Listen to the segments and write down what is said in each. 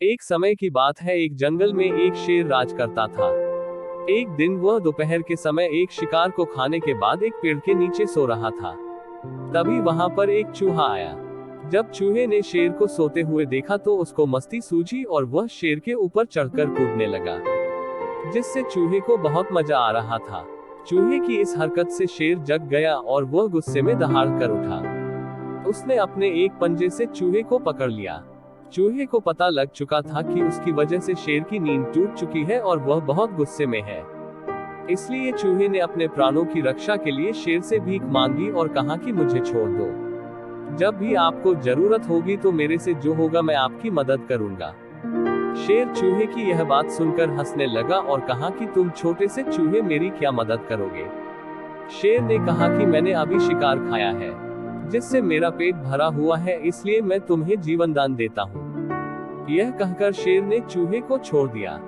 एक समय की बात है, एक जंगल में एक शेर राज करता था। एक दिन वह दोपहर के समय एक शिकार को खाने के बाद एक पेड़ के नीचे सो रहा था। तभी वहां पर एक चूहा आया। जब चूहे ने शेर को सोते हुए देखा तो उसको मस्ती सूझी और वह शेर के ऊपर चढ़कर कूदने लगा, जिससे चूहे को बहुत मजा आ रहा था। चूहे की इस हरकत से शेर जग गया और वह गुस्से में दहाड़ कर उठा। उसने अपने एक पंजे से चूहे को पकड़ लिया। चूहे को पता लग चुका था कि उसकी वजह से शेर की नींद टूट चुकी है और वह बहुत गुस्से में है। इसलिए चूहे ने अपने प्राणों की रक्षा के लिए शेर से भीख मांगी और कहा कि मुझे छोड़ दो। जब भी आपको जरूरत होगी तो मेरे से जो होगा मैं आपकी मदद करूंगा। शेर चूहे की यह बात सुनकर हंसने लगा और कहा कि तुम छोटे से चूहे मेरी क्या मदद करोगे। शेर ने कहा कि मैंने अभी शिकार खाया है, जिससे मेरा पेट भरा हुआ है, इसलिए मैं तुम्हें जीवन दान देता हूँ। यह कहकर शेर ने चूहे को छोड़ दिया।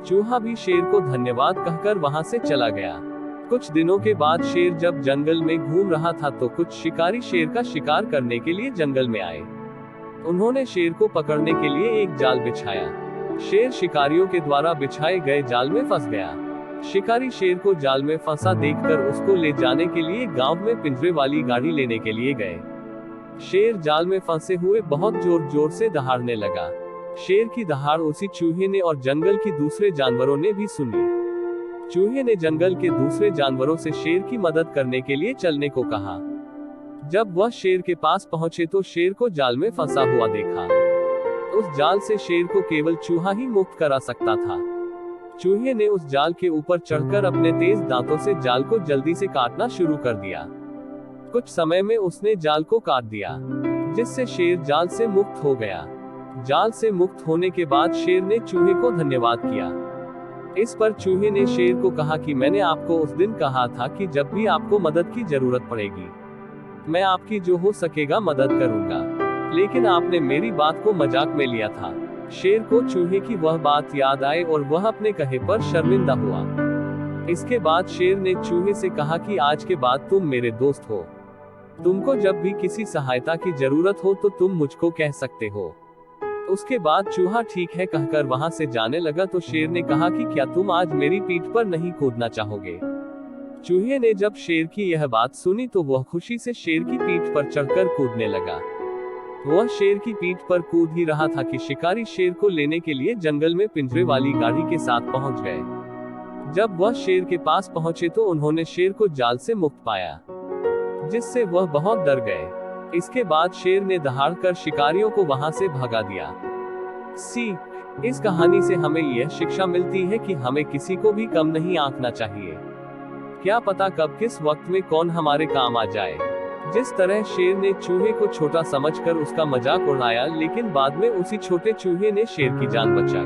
चूहा भी शेर को धन्यवाद कहकर वहां से चला गया। कुछ दिनों के बाद शेर जब जंगल में घूम रहा था तो कुछ शिकारी शेर का शिकार करने के लिए जंगल में आए। उन्होंने शेर को पकड़ने के लिए एक जाल बिछाया। शेर शिकारियों के द्वारा बिछाए गए जाल में फंस गया। शिकारी शेर को जाल में फंसा देखकर उसको ले जाने के लिए गांव में पिंजरे वाली गाड़ी लेने के लिए गए। शेर जाल में फंसे हुए बहुत जोर जोर से दहाड़ने लगा। शेर की दहाड़ उसी चूहे ने और जंगल की दूसरे जानवरों ने भी सुनी। चूहे ने जंगल के दूसरे जानवरों से शेर की मदद करने के लिए चलने को कहा। जब वह शेर के पास पहुंचे तो शेर को जाल में फंसा हुआ देखा। उस जाल से शेर को केवल चूहा ही मुक्त करा सकता था। चूहे ने उस जाल के ऊपर चढ़कर अपने तेज दांतों से जाल को जल्दी से काटना शुरू कर दिया। कुछ समय में उसने जाल को काट दिया, जिससे शेर जाल से मुक्त हो गया। जाल से मुक्त होने के बाद शेर ने चूहे को धन्यवाद किया। इस पर चूहे ने शेर को कहा कि मैंने आपको उस दिन कहा था कि जब भी आपको मदद की जरूरत पड़ेगी मैं आपकी जो हो सकेगा मदद करूंगा, लेकिन आपने मेरी बात को मजाक में लिया था। शेर को चूहे की वह बात याद आई और वह अपने कहे पर शर्मिंदा हुआ। इसके बाद शेर ने चूहे से कहा कि आज के बाद तुम मेरे दोस्त हो। तुमको जब भी किसी सहायता की जरूरत हो तो तुम मुझको कह सकते हो। उसके बाद चूहा ठीक है कहकर वहां से जाने लगा तो शेर ने कहा कि क्या तुम आज मेरी पीठ पर नहीं कूदना चाहोगे। चूहे ने जब शेर की यह बात सुनी तो वह खुशी से शेर की पीठ पर चढ़कर कूदने लगा। वह शेर की पीठ पर कूद ही रहा था कि शिकारी शेर को लेने के लिए जंगल में पिंजरे वाली गाड़ी के साथ पहुंच गए। जब वह शेर के पास पहुंचे तो उन्होंने शेर को जाल से मुक्त पाया, जिससे वह बहुत डर गए। इसके बाद शेर ने दहाड़ कर शिकारियों को वहां से भगा दिया। सीख, इस कहानी से हमें यह शिक्षा मिलती है कि हमें किसी को भी कम नहीं आंकना चाहिए। क्या पता कब किस वक्त में कौन हमारे काम आ जाए। जिस तरह शेर ने चूहे को छोटा समझकर उसका मजाक उड़ाया, लेकिन बाद में उसी छोटे चूहे ने शेर की जान बचाई।